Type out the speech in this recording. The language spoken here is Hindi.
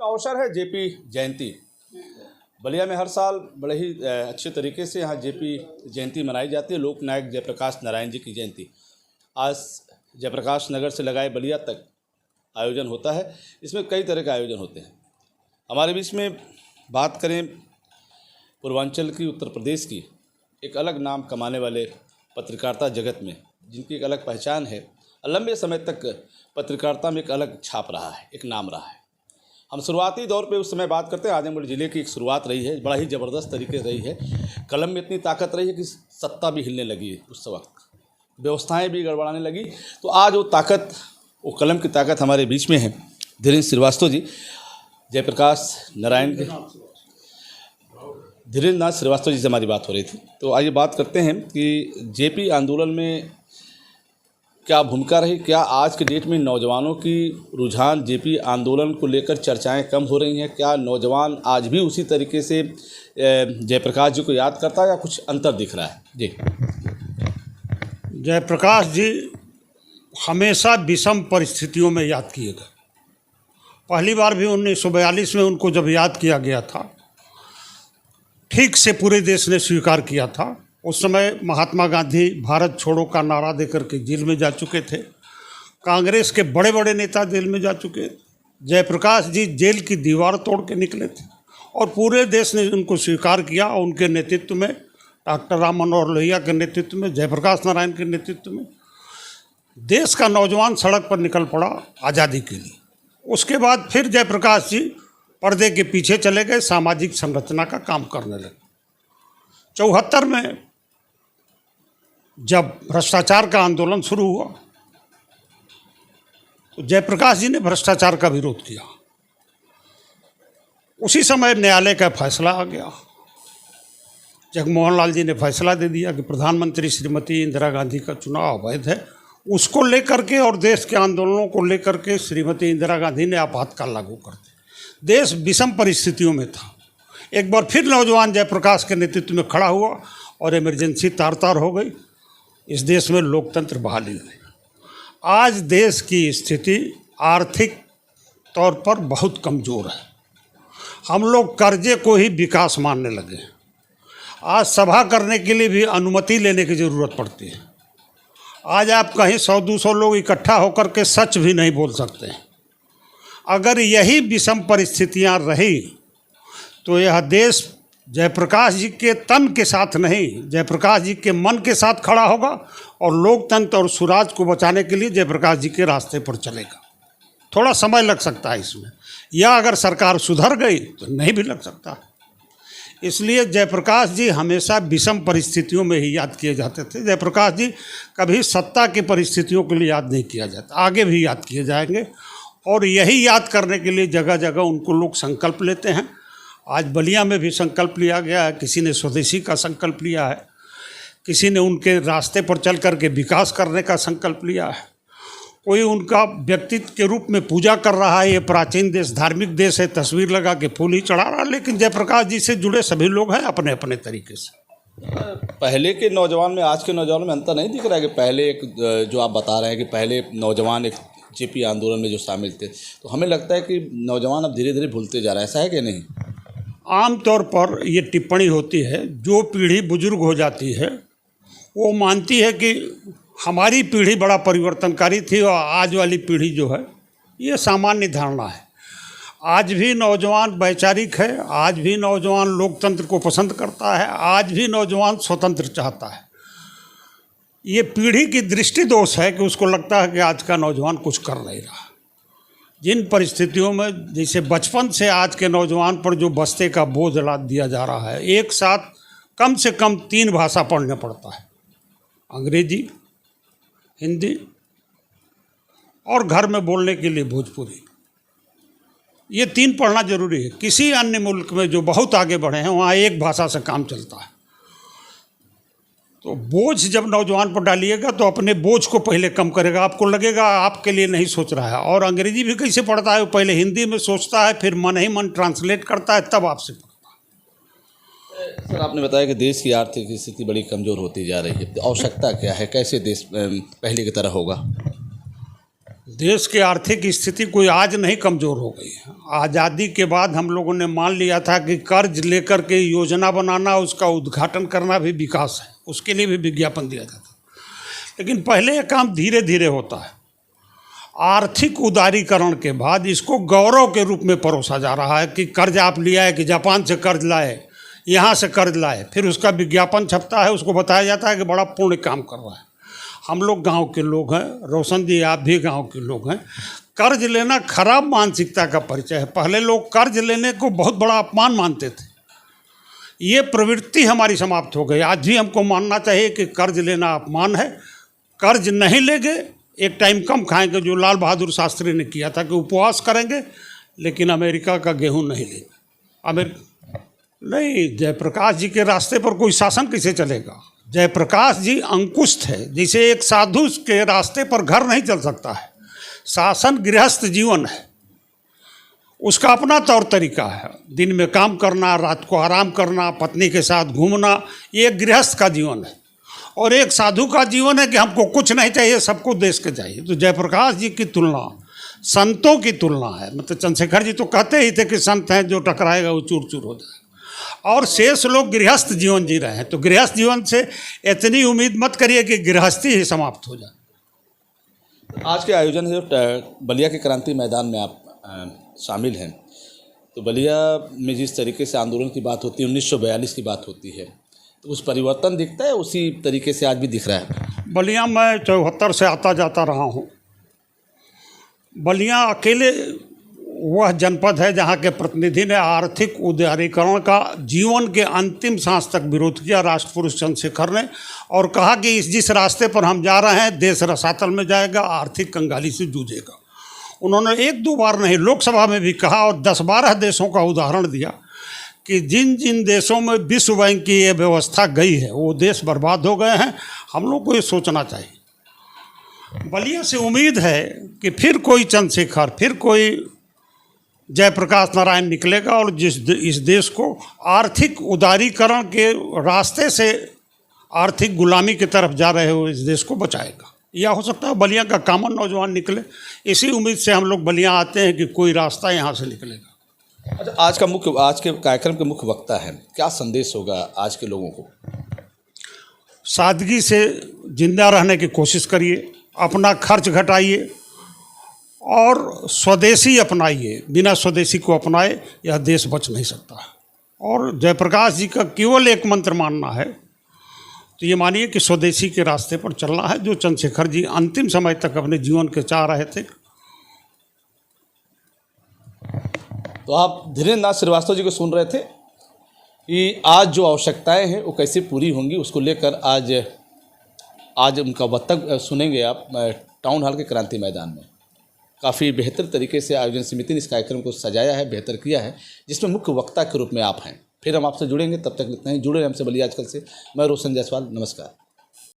अवसर है जेपी जयंती। बलिया में हर साल बड़े ही अच्छे तरीके से यहाँ जेपी जयंती मनाई जाती है। लोकनायक जयप्रकाश नारायण जी की जयंती आज जयप्रकाश नगर से लगाए बलिया तक आयोजन होता है। इसमें कई तरह के आयोजन होते हैं। हमारे बीच में बात करें पूर्वांचल की, उत्तर प्रदेश की एक अलग नाम कमाने वाले पत्रकारिता जगत में, जिनकी एक अलग पहचान है, लंबे समय तक पत्रकारिता में एक अलग छाप रहा है, एक नाम रहा है। हम शुरुआती दौर पे उस समय बात करते हैं। आजमगढ़ ज़िले की एक शुरुआत रही है, बड़ा ही ज़बरदस्त तरीके से रही है। कलम में इतनी ताकत रही है कि सत्ता भी हिलने लगी है, उस वक्त व्यवस्थाएं भी गड़बड़ाने लगी। तो आज वो ताकत, वो कलम की ताकत हमारे बीच में है। धीरेन्द्र श्रीवास्तव जी, जयप्रकाश नारायण के धीरेन्द्र नाथ श्रीवास्तव जी से हमारी बात हो रही थी। तो आइए बात करते हैं कि जेपी आंदोलन में क्या भूमिका रही, क्या आज के डेट में नौजवानों की रुझान जेपी आंदोलन को लेकर चर्चाएं कम हो रही हैं? क्या नौजवान आज भी उसी तरीके से जयप्रकाश जी को याद करता है या कुछ अंतर दिख रहा है? जी, जयप्रकाश जी हमेशा विषम परिस्थितियों में याद किए गए। पहली बार भी 1942 में उनको जब याद किया गया था, ठीक से पूरे देश ने स्वीकार किया था। उस समय महात्मा गांधी भारत छोड़ो का नारा देकर के जेल में जा चुके थे। कांग्रेस के बड़े बड़े नेता जेल में जा चुके। जयप्रकाश जी जेल की दीवार तोड़ के निकले थे और पूरे देश ने उनको स्वीकार किया। और उनके नेतृत्व में, डॉक्टर राम मनोहर लोहिया के नेतृत्व में, जयप्रकाश नारायण के नेतृत्व में देश का नौजवान सड़क पर निकल पड़ा आज़ादी के लिए। उसके बाद फिर जयप्रकाश जी पर्दे के पीछे चले गए, सामाजिक संरचना का काम करने लगे। 74 में जब भ्रष्टाचार का आंदोलन शुरू हुआ तो जयप्रकाश जी ने भ्रष्टाचार का विरोध किया। उसी समय न्यायालय का फैसला आ गया। जगमोहन लाल जी ने फैसला दे दिया कि प्रधानमंत्री श्रीमती इंदिरा गांधी का चुनाव अवैध है। उसको लेकर के और देश के आंदोलनों को लेकर के श्रीमती इंदिरा गांधी ने आपातकाल लागू कर दिया। देश विषम परिस्थितियों में था। एक बार फिर नौजवान जयप्रकाश के नेतृत्व में खड़ा हुआ और इमरजेंसी तार तार हो गई। इस देश में लोकतंत्र बहाली हुई। आज देश की स्थिति आर्थिक तौर पर बहुत कमज़ोर है। हम लोग कर्जे को ही विकास मानने लगे। आज सभा करने के लिए भी अनुमति लेने की ज़रूरत पड़ती है। आज आप कहीं 100-200 लोग इकट्ठा होकर के सच भी नहीं बोल सकते। अगर यही विषम परिस्थितियां रही तो यह देश जयप्रकाश जी के तन के साथ नहीं, जयप्रकाश जी के मन के साथ खड़ा होगा और लोकतंत्र और सुराज को बचाने के लिए जयप्रकाश जी के रास्ते पर चलेगा। थोड़ा समय लग सकता है इसमें, या अगर सरकार सुधर गई तो नहीं भी लग सकता। इसलिए जयप्रकाश जी हमेशा विषम परिस्थितियों में ही याद किए जाते थे। जयप्रकाश जी कभी सत्ता की परिस्थितियों के लिए याद नहीं किया जाता, आगे भी याद किए जाएंगे। और यही याद करने के लिए जगह जगह उनको लोग संकल्प लेते हैं। आज बलिया में भी संकल्प लिया गया है। किसी ने स्वदेशी का संकल्प लिया है, किसी ने उनके रास्ते पर चल कर के विकास करने का संकल्प लिया है। कोई उनका व्यक्तित्व के रूप में पूजा कर रहा है। ये प्राचीन देश, धार्मिक देश है, तस्वीर लगा के फूल ही चढ़ा रहा है। लेकिन जयप्रकाश जी से जुड़े सभी लोग हैं अपने अपने तरीके से। पहले के नौजवान में आज के नौजवान में अंतर नहीं दिख रहा है कि पहले एक जो आप बता रहे हैं कि पहले नौजवान एक जेपी आंदोलन में जो शामिल थे, तो हमें लगता है कि नौजवान अब धीरे धीरे भूलते जा रहा है। ऐसा है कि नहीं? आम तौर पर ये टिप्पणी होती है, जो पीढ़ी बुजुर्ग हो जाती है वो मानती है कि हमारी पीढ़ी बड़ा परिवर्तनकारी थी और आज वाली पीढ़ी जो है, ये सामान्य धारणा है। आज भी नौजवान वैचारिक है, आज भी नौजवान लोकतंत्र को पसंद करता है, आज भी नौजवान स्वतंत्र चाहता है। ये पीढ़ी की दृष्टि दोष है कि उसको लगता है कि आज का नौजवान कुछ कर नहीं रहा। जिन परिस्थितियों में, जैसे बचपन से आज के नौजवान पर जो बस्ते का बोझ लाद दिया जा रहा है, एक साथ कम से कम 3 भाषा पढ़ना पड़ता है, अंग्रेजी, हिंदी और घर में बोलने के लिए भोजपुरी। ये 3 पढ़ना जरूरी है। किसी अन्य मुल्क में जो बहुत आगे बढ़े हैं वहाँ एक भाषा से काम चलता है। तो बोझ जब नौजवान पर डालिएगा तो अपने बोझ को पहले कम करेगा। आपको लगेगा आपके लिए नहीं सोच रहा है। और अंग्रेजी भी कैसे पढ़ता है, वो पहले हिंदी में सोचता है, फिर मन ही मन ट्रांसलेट करता है, तब आपसे पढ़ता है। सर, आपने बताया कि देश की आर्थिक स्थिति बड़ी कमज़ोर होती जा रही है। तो आवश्यकता क्या है? कैसे देश पहले की तरह होगा? देश की आर्थिक स्थिति कोई आज नहीं कमज़ोर हो गई है। आज़ादी के बाद हम लोगों ने मान लिया था कि कर्ज लेकर के योजना बनाना, उसका उद्घाटन करना भी विकास है, उसके लिए भी विज्ञापन दिया जाता था। लेकिन पहले ये काम धीरे धीरे होता है। आर्थिक उदारीकरण के बाद इसको गौरव के रूप में परोसा जा रहा है कि कर्ज आप लिया है, कि जापान से कर्ज लाए, यहाँ से कर्ज लाए, फिर उसका विज्ञापन छपता है, उसको बताया जाता है कि बड़ा पुण्य काम कर रहा है। हम लोग गांव के लोग हैं, रोशन जी आप भी गांव के लोग हैं। कर्ज लेना खराब मानसिकता का परिचय है। पहले लोग कर्ज लेने को बहुत बड़ा अपमान मानते थे। ये प्रवृत्ति हमारी समाप्त हो गई। आज भी हमको मानना चाहिए कि कर्ज लेना अपमान है। कर्ज नहीं लेंगे, एक टाइम कम खाएंगे, जो लाल बहादुर शास्त्री ने किया था कि उपवास करेंगे लेकिन अमेरिका का गेहूं नहीं लेंगे। नहीं, जयप्रकाश जी के रास्ते पर कोई शासन कैसे चलेगा? जयप्रकाश जी अंकुश थे। जैसे एक साधु के रास्ते पर घर नहीं चल सकता है, शासन गृहस्थ जीवन है, उसका अपना तौर तरीका है। दिन में काम करना, रात को आराम करना, पत्नी के साथ घूमना, ये एक गृहस्थ का जीवन है। और एक साधु का जीवन है कि हमको कुछ नहीं चाहिए, सबको देश के चाहिए। तो जयप्रकाश जी की तुलना संतों की तुलना है। मतलब चंद्रशेखर जी तो कहते ही थे कि संत हैं, जो टकराएगा वो चूर चूर हो जाएगा, और शेष लोग गृहस्थ जीवन जी रहे हैं। तो गृहस्थ जीवन से इतनी उम्मीद मत करिए कि गृहस्थी ही समाप्त हो जाए। आज के आयोजन है बलिया के क्रांति मैदान में आप शामिल हैं, तो बलिया में जिस तरीके से आंदोलन की बात होती है, 1942 की बात होती है, तो उस परिवर्तन दिखता है उसी तरीके से आज भी दिख रहा है? बलिया मैं 74 से आता जाता रहा हूँ। बलिया अकेले वह जनपद है जहाँ के प्रतिनिधि ने आर्थिक उदारीकरण का जीवन के अंतिम सांस तक विरोध किया, राष्ट्रपुरुष चंद्रशेखर ने, और कहा कि जिस रास्ते पर हम जा रहे हैं देश रसातल में जाएगा, आर्थिक कंगाली से जूझेगा। उन्होंने एक दो बार नहीं, लोकसभा में भी कहा और 10-12 देशों का उदाहरण दिया कि जिन जिन देशों में विश्व बैंक की ये व्यवस्था गई है वो देश बर्बाद हो गए हैं। हम लोग को ये सोचना चाहिए। बलिया से उम्मीद है कि फिर कोई चंद्रशेखर, फिर कोई जयप्रकाश नारायण निकलेगा और इस देश को आर्थिक उदारीकरण के रास्ते से आर्थिक गुलामी की तरफ जा रहे हो इस देश को बचाएगा। या हो सकता है बलिया का कॉमन नौजवान निकले। इसी उम्मीद से हम लोग बलिया आते हैं कि कोई रास्ता यहाँ से निकलेगा। अच्छा, आज के कार्यक्रम के मुख्य वक्ता हैं, क्या संदेश होगा आज के लोगों को? सादगी से जिंदा रहने की कोशिश करिए, अपना खर्च घटाइए और स्वदेशी अपनाइए। बिना स्वदेशी को अपनाए यह देश बच नहीं सकता। और जयप्रकाश जी का केवल एक मंत्र मानना है, तो ये मानिए कि स्वदेशी के रास्ते पर चलना है, जो चंद्रशेखर जी अंतिम समय तक अपने जीवन के चाह रहे थे। तो आप धीरेन्द्र नाथ श्रीवास्तव जी को सुन रहे थे कि आज जो आवश्यकताएं हैं वो कैसे पूरी होंगी, उसको लेकर आज उनका वक्तव्य सुनेंगे आप टाउन हॉल के क्रांति मैदान में। काफ़ी बेहतर तरीके से आयोजन समिति ने इस कार्यक्रम को सजाया है, बेहतर किया है, जिसमें मुख्य वक्ता के रूप में आप हैं। फिर हम आपसे जुड़ेंगे, तब तक इतना ही। जुड़े हमसे बलिया आजकल से। मैं रोशन जायसवाल, नमस्कार।